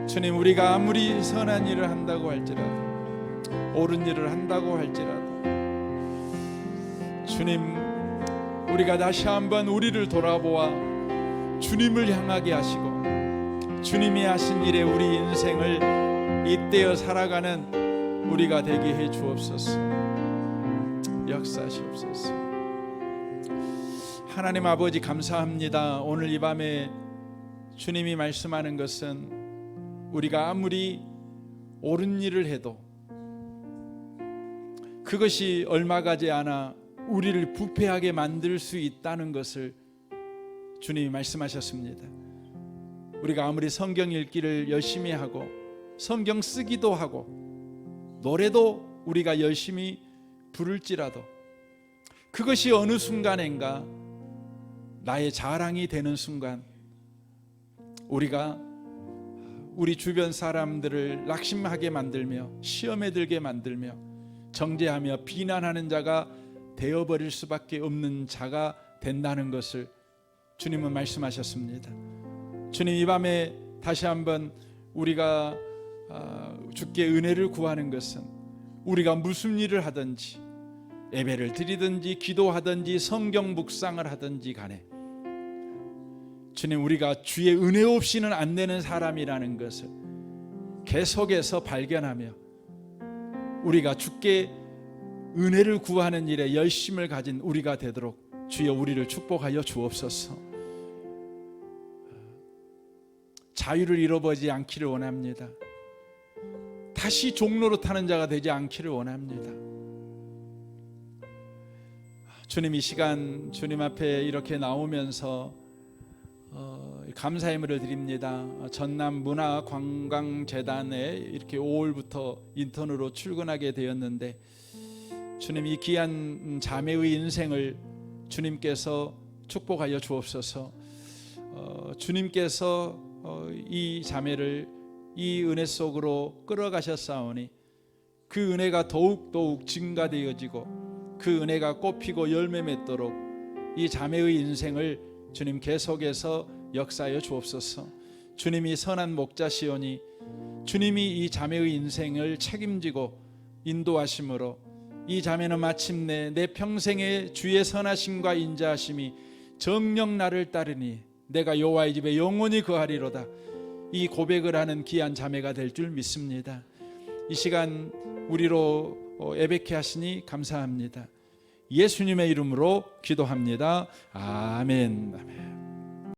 주님, 우리가 아무리 선한 일을 한다고 할지라도, 옳은 일을 한다고 할지라도, 주님, 우리가 다시 한번 우리를 돌아보아 주님을 향하게 하시고 주님이 하신 일에 우리 인생을 잇대어 살아가는 우리가 되게 해 주옵소서. 역사하시옵소서. 하나님 아버지, 감사합니다. 오늘 이 밤에 주님이 말씀하는 것은 우리가 아무리 옳은 일을 해도 그것이 얼마 가지 않아 우리를 부패하게 만들 수 있다는 것을 주님이 말씀하셨습니다. 우리가 아무리 성경 읽기를 열심히 하고 성경 쓰기도 하고 노래도 우리가 열심히 부를지라도 그것이 어느 순간인가 나의 자랑이 되는 순간 우리가 우리 주변 사람들을 낙심하게 만들며 시험에 들게 만들며 정죄하며 비난하는 자가 되어버릴 수밖에 없는 자가 된다는 것을 주님은 말씀하셨습니다. 주님, 이 밤에 다시 한번 우리가 주께 은혜를 구하는 것은 우리가 무슨 일을 하든지 예배를 드리든지 기도하든지 성경 묵상을 하든지 간에 주님, 우리가 주의 은혜 없이는 안 되는 사람이라는 것을 계속해서 발견하며 우리가 주께 은혜를 구하는 일에 열심을 가진 우리가 되도록 주여 우리를 축복하여 주옵소서. 자유를 잃어버리지 않기를 원합니다. 다시 종로로 타는 자가 되지 않기를 원합니다. 주님, 이 시간 주님 앞에 이렇게 나오면서 감사의 예물을 드립니다. 전남 문화관광재단에 이렇게 5월부터 인턴으로 출근하게 되었는데 주님, 이 귀한 자매의 인생을 주님께서 축복하여 주옵소서. 주님께서 이 자매를 이 은혜 속으로 끌어가셨사오니 그 은혜가 더욱 증가되어지고 그 은혜가 꽃피고 열매 맺도록 이 자매의 인생을 주님 계속해서 역사하여 주옵소서. 주님이 선한 목자시오니 주님이 이 자매의 인생을 책임지고 인도하심으로 이 자매는 마침내 내 평생의 주의 선하심과 인자하심이 정녕 나를 따르니 내가 여호와의 집에 영원히 거하리로다. 이 고백을 하는 귀한 자매가 될 줄 믿습니다. 이 시간 우리로 예배케 하시니 감사합니다. 예수님의 이름으로 기도합니다. 아멘. 아멘.